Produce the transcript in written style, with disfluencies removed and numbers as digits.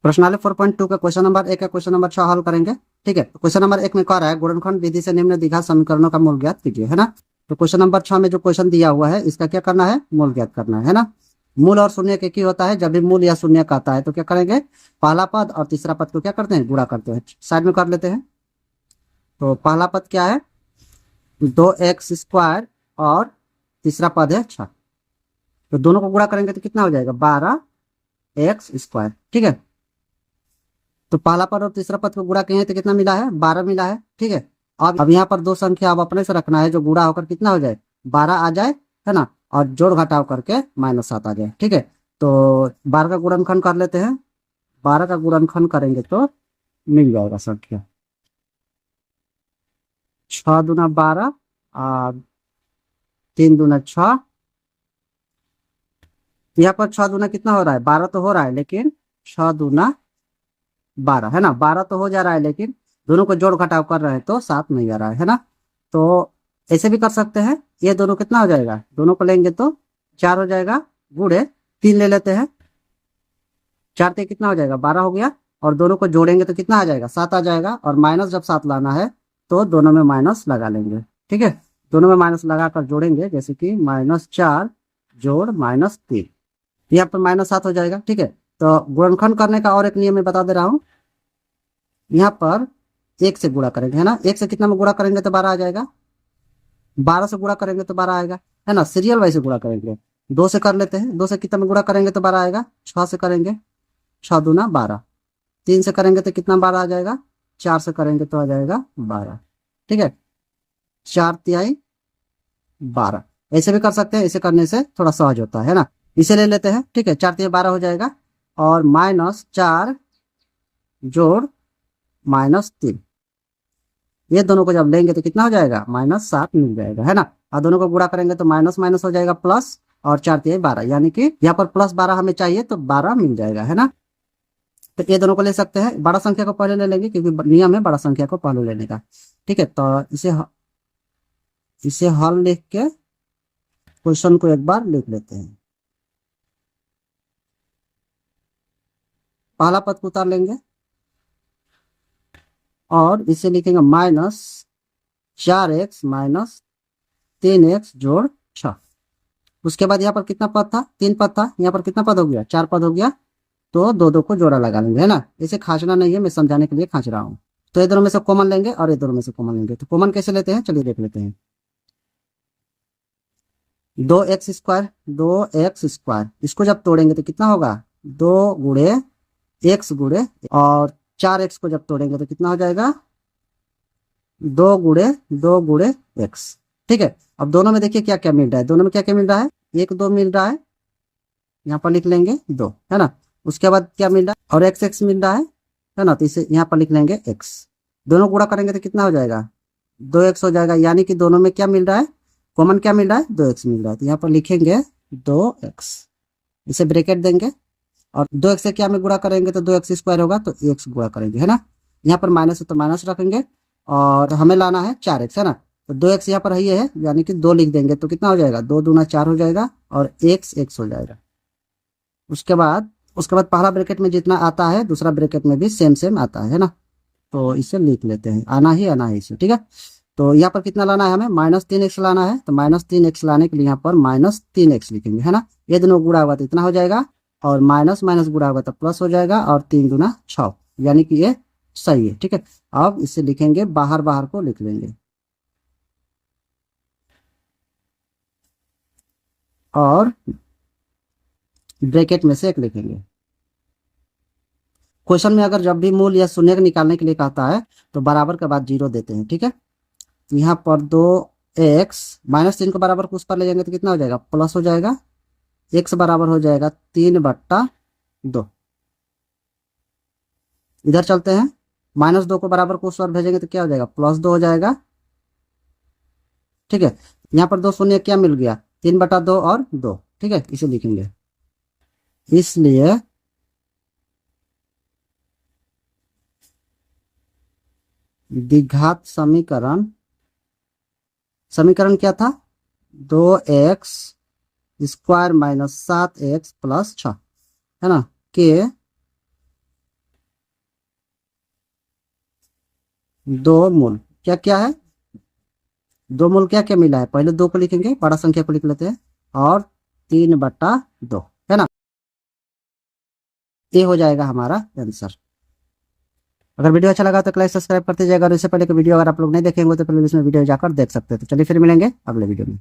प्रश्नावली 4.2 का question number 1 का क्वेश्चन नंबर 6 हल करेंगे। ठीक है, तो क्वेश्चन नंबर 1 में कह रहा है गुणनखंड विधि से निम्न द्विघात समीकरणों का मूल ज्ञात कीजिए, है ना। तो क्वेश्चन नंबर 6 में जो क्वेश्चन दिया हुआ है इसका क्या करना है, मूल ज्ञात करना है ना। मूल और शून्य के की होता है, जब भी मूल या शून्य का आता है तो क्या करेंगे, पहला पद और तीसरा पद को क्या करते हैं, गुणा करते हैं। साइड में कर लेते हैं। तो पहला पद क्या है, 2x² और तीसरा पद है 6। तो दोनों को गुणा करेंगे तो कितना हो जाएगा, 12x²। ठीक है, तो पहला पद और तीसरा पद को गुणा किए हैं तो कितना मिला है, 12 मिला है। ठीक है, अब यहाँ पर दो संख्या अब अपने से रखना है जो गुणा होकर कितना हो जाए, 12 आ जाए, है ना। और जोड़ घटाव करके -7 आ जाए। ठीक है, तो 12 का गुणनखंड कर लेते हैं। 12 का गुणनखंड करेंगे तो मिल जाएगा संख्या 6 दूना 12 और 3 दूना 6। यहाँ पर 6 दूना कितना हो रहा है, 12 तो हो रहा है, लेकिन 6 दूना 12, है ना। 12 तो हो जा रहा है, लेकिन दोनों को जोड़ घटाव कर रहे हैं तो 7 नहीं आ रहा है ना। तो ऐसे भी कर सकते हैं, ये दोनों कितना हो जाएगा, दोनों को लेंगे तो 4 हो जाएगा, गुणे 3 ले लेते हैं। 4 से कितना हो जाएगा, 12 हो गया। और दोनों को जोड़ेंगे तो कितना आ जाएगा, 7 आ जाएगा। और माइनस जब 7 लाना है तो दोनों में माइनस लगा लेंगे। ठीक है, दोनों में माइनस लगाकर जोड़ेंगे, जैसे कि -4 जोड़ -3, यहाँ पर -7 हो जाएगा। ठीक है, तो गुणनखंड करने का और एक नियम मैं बता दे रहा हूँ। यहाँ पर 1 से गुणा करेंगे, है ना। 1 से कितना में गुणा करेंगे तो 12 आ जाएगा। 12 से गुणा करेंगे तो 12 आएगा, है ना। सीरियल वाइज से गुणा करेंगे। 2 से कर लेते हैं, 2 से कितना में गुणा करेंगे तो 12 आएगा। 6 से करेंगे, 6 दूना 12। 3 से करेंगे तो कितना 12 आ जाएगा। 4 से करेंगे तो आ जाएगा 12। ठीक है, 4 तिहाई 12। ऐसे भी कर सकते हैं, ऐसे करने से थोड़ा सहज होता है ना। इसे ले लेते हैं। ठीक है, 4 तिहाई 12 हो जाएगा। और -4 जोड़ -3, ये दोनों को जब लेंगे तो कितना हो जाएगा, -7 मिल जाएगा, है ना। और दोनों को गुणा करेंगे तो माइनस माइनस हो जाएगा प्लस, और 4 तिहाई 12, यानी कि यहाँ पर +12 हमें चाहिए तो 12 मिल जाएगा, है ना। तो ये दोनों को ले सकते हैं। बड़ा संख्या को पहले ले लेंगे क्योंकि नियम है बड़ा संख्या को पहले लेने का। ठीक है, तो इसे हल लिख के क्वेश्चन को एक बार लिख लेते हैं। पहला पद को उतार लेंगे और इसे लिखेंगे -4x - 3x जोड़ 6। उसके बाद यहाँ पर कितना पद था, 3 पद था। यहाँ पर कितना पद हो गया, 4 पद हो गया। तो दो दो को जोड़ा लगा लेंगे, है ना। इसे खांचना नहीं है, मैं समझाने के लिए खांच रहा हूँ। तो ये दोनों में से कॉमन लेंगे और ये दोनों में से कॉमन लेंगे। तो कॉमन कैसे लेते हैं, चलिए देख लेते हैं। 2x², इसको जब तोड़ेंगे तो कितना होगा, 2 गुणे x गुणे, और 4x को जब तोड़ेंगे तो कितना हो जाएगा, 2 गुणे x। ठीक है, अब दोनों में देखिए क्या क्या मिल रहा है, दोनों में क्या क्या मिल रहा है, 1 2 मिल रहा है, यहाँ पर लिख लेंगे 2, है ना। उसके बाद क्या मिल रहा है, और x मिल रहा है ना। तो इसे यहाँ पर लिख लेंगे x। दोनों गुणा करेंगे तो कितना हो जाएगा, 2x हो जाएगा। यानी कि दोनों में क्या मिल रहा है, कॉमन क्या मिल रहा है, 2x मिल रहा है। तो यहाँ पर लिखेंगे 2x, इसे ब्रैकेट देंगे। और 2x से क्या में गुणा करेंगे तो 2x² होगा, तो x गुणा करेंगे, है ना। यहाँ पर माइनस है तो माइनस रखेंगे, और हमें लाना है 4x, है ना। तो 2x यहाँ पर है, यानी कि 2 लिख देंगे तो कितना हो जाएगा, 2 दूना 4 हो जाएगा, और x हो जाएगा। उसके बाद पहला ब्रैकेट में जितना आता है दूसरा ब्रैकेट में भी सेम सेम आता है ना। तो इसे लिख लेते हैं, आना ही इसे। ठीक है, तो यहाँ पर कितना लाना है हमें, -3x लाना है। तो -3x लाने के लिए यहाँ पर -3x लिखेंगे, है ना। ये दोनों गुणा होगा तो इतना हो जाएगा, और माइनस माइनस गुणा होगा तो प्लस हो जाएगा, और 3 दूना 6, यानी कि ये सही है। ठीक है, अब इसे लिखेंगे, बाहर बाहर को लिख लेंगे, और ब्रैकेट में से एक लिखेंगे। क्वेश्चन में अगर जब भी मूल या शून्य निकालने के लिए कहता है तो बराबर के बाद 0 देते हैं। ठीक है, यहाँ पर 2x -3 को बराबर को उस पर ले जाएंगे तो कितना हो जाएगा, प्लस हो जाएगा। x बराबर हो जाएगा 3/2। इधर चलते हैं, -2 को बराबर को उस पर भेजेंगे तो क्या हो जाएगा, +2 हो जाएगा। ठीक है, यहाँ पर 2 शून्य क्या मिल गया, 3/2 और 2। ठीक है, इसे लिखेंगे। इसलिए द्विघात समीकरण क्या था, 2x² - 7x + 6, है ना, के दो मूल क्या क्या है, दो मूल क्या क्या मिला है, पहले दो को लिखेंगे, बड़ा संख्या को लिख लेते हैं, और 3/2 है ना, ये हो जाएगा हमारा आंसर। अगर वीडियो अच्छा लगा तो लाइक सब्सक्राइब करते जाएगा, और इससे पहले कि वीडियो अगर आप लोग नहीं देखेंगे तो प्लेलिस्ट में वीडियो जाकर देख सकते हैं। तो चलिए फिर मिलेंगे अगले वीडियो में।